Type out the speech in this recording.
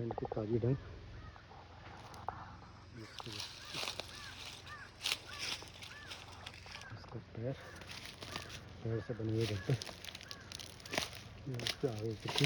उत्तराखंड की ताजी ढंग। इसका पैर से बने हुए रहते हैं। इसके आगे कुछ